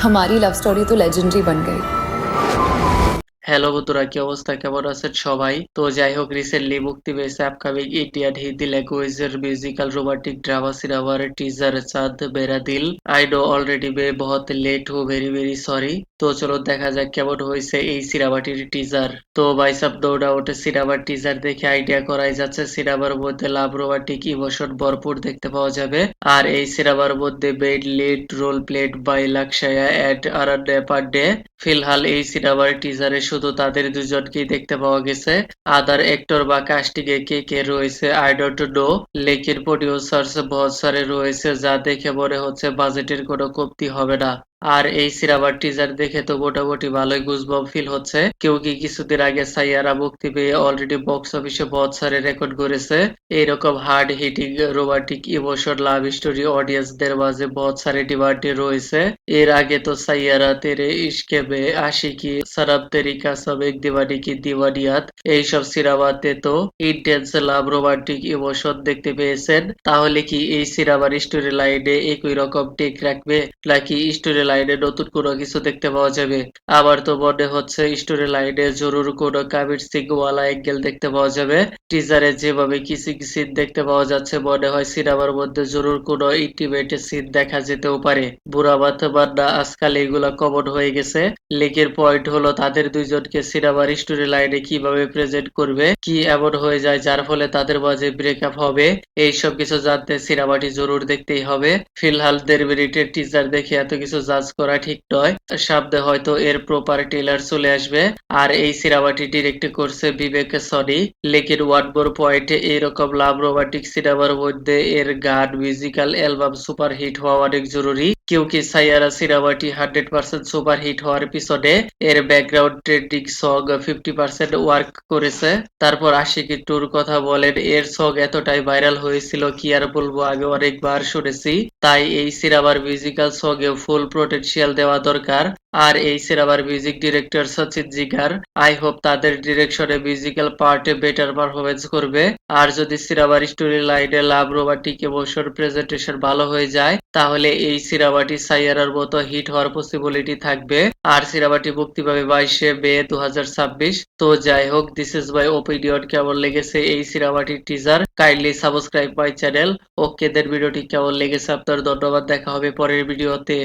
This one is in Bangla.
हमारी लव स्टोरी तो लेजेंडरी बन गई। হ্যালো বন্ধুরা, কি অবস্থা, কেমন আছেন সবাই? তো যাই হোক, রিসেন্টলি মুক্তি পেয়েছে আপকামিং ইন্ডিয়ান হিন্দি ল্যাঙ্গুয়েজের মিউজিক্যাল রোমান্টিক ড্রামা সিনেমার teaser Chaand Mera Dil. I know already মে বহুত লেট হু, ভেরি ভেরি সরি। তো চলো দেখা যাক কেমন হয়েছে এই সিনেমাটির টিজার। তো বাইসাব নো ডাউট, সিনেমার টিজার দেখে আইডিয়া করাই যাচ্ছে সিনেমার মধ্যে লাভ রোমান্টিক ইমোশন ভরপুর দেখতে পাওয়া যাবে। আর এই সিনেমার মধ্যে main lead role played by Lakshya and Ananya Panday. ফিলহাল এই সিনেমার টিজারে শুধু তাদের দুজনকেই দেখতে পাওয়া গেছে। আদার অ্যাক্টর বা কাস্টিং এ কে কে রয়েছে আই ডোন্ট নো, লেকিন প্রডিউসার্স বহুত সারে রয়েছে, যা দেখে মনে হচ্ছে বাজেটের কোনো কমতি হবে না। আর এই সিনেমার টিজার দেখে তো মোটামুটি ভালোই গুজবাম্প ফিল হচ্ছে, क्योंकि কিছুদিন আগে সাইয়ারা মুক্তি পেয়ে অলরেডি বক্স অফিসে বহুত সারে রেকর্ড করেছে। এইরকম hard hitting romantic emotion love story অডিয়েন্সদের মাঝে বহুত সারে ডিমান্ডে রয়েছে। এর আগে তো সাইয়ারা, তেরে ইশকে মে, আশিকি, সনম তেরি কসম, এক দিওয়ানি কি দিওয়ানিয়াত এইসব সিনেমাতে তো ইন্টেন্স লাভ রোমান্টিক ইমোশন দেখতে পেয়েছেন। তাহলে কি এই সিনেমার স্টোরি লাইনে একই রকম টেক রাখবে, নাকি স্টোরি লাইনে নতুন কোনো কিছু দেখতে পাওয়া যাবে? আমার তো মনে হচ্ছে স্টোরি লাইনে জরুর কোনো কাবির সিং ওয়ালা অ্যাঙ্গেল দেখতে পাওয়া যাবে। টিজারে যেভাবে কিসিং সিন দেখতে পাওয়া যাচ্ছে, মনে হয় সিনেমার মধ্যে জরুর কোনো ইন্টিমেট সিন দেখা যেতেও পারে। বুড়া বান্দা আজকাল এগুলা কমন হয়ে গেছে। লেকের পয়েন্ট হলো তাদের দুইজনকে সিনেমার স্টোরি লাইনে কিভাবে প্রেজেন্ট করবে, কি এমন হয়ে যায় যার ফলে তাদের মাঝে ব্রেকআপ হবে। এইসব কিছু জানতে সিনেমাটি জরুর দেখতেই হবে। ফিলহাল ১.৫ মিনিটের টিজার দেখে এত কিছু জাজ করা ঠিক নয়। সামনে হয়তো এর প্রপার ট্রেলার চলে আসবে। আর এই সিনেমাটি ডিরেক্ট করছে বিবেক সনি। লেকিন ওয়ান মোর পয়েন্ট, এইরকম লাভ রোমান্টিক সিনেমার মধ্যে এর গান, মিউজিক্যাল অ্যালবাম সুপার হিট হওয়া অনেক জরুরি। क्योंकि সাইয়ারা সিনেমাটি 100% সুপার হিট হওয়ার পিছনে এর ব্যাকগ্রাউন্ড ট্রেন্ডিং সং 50% ওয়ার্ক করেছে। তারপর আশিকি টুর কথা বলেন, এর সং এতটাই ভাইরাল হয়েছিল কি আর বলবো, আমি অনেকবার শুনেছি। তাই এই সিনেমার মিউজিক্যাল সং এ ফুল পোটেনশিয়াল দেওয়া দরকার। আর এই সিনেমার music director Sachin Jigar, I hope তাদের ডিরেকশনে মিউজিক্যাল পার্টে বেটার পারফরমেন্স করবে। আর যদি সিনেমার স্টোরি লাইনে লাভ রোমান্টিক ইমোশন প্রেজেন্টেশন ভালো হয়ে যায়, তাহলে এই সিনেমাটি সাইয়ারার মতো হিট হওয়ার পসিবিলিটি থাকবে। আর সিনেমাটি মুক্তি পাবে 22শে মে 2026। তো যাই হোক, দিস ইজ মাই ওপিনিয়ন। কেমন লেগেছে এই সিনেমাটির teaser? Kindly subscribe my channel. Okay then, ভিডিওটি কেমন লেগেছে আপনার? ধন্যবাদ, দেখা হবে পরের ভিডিওতে।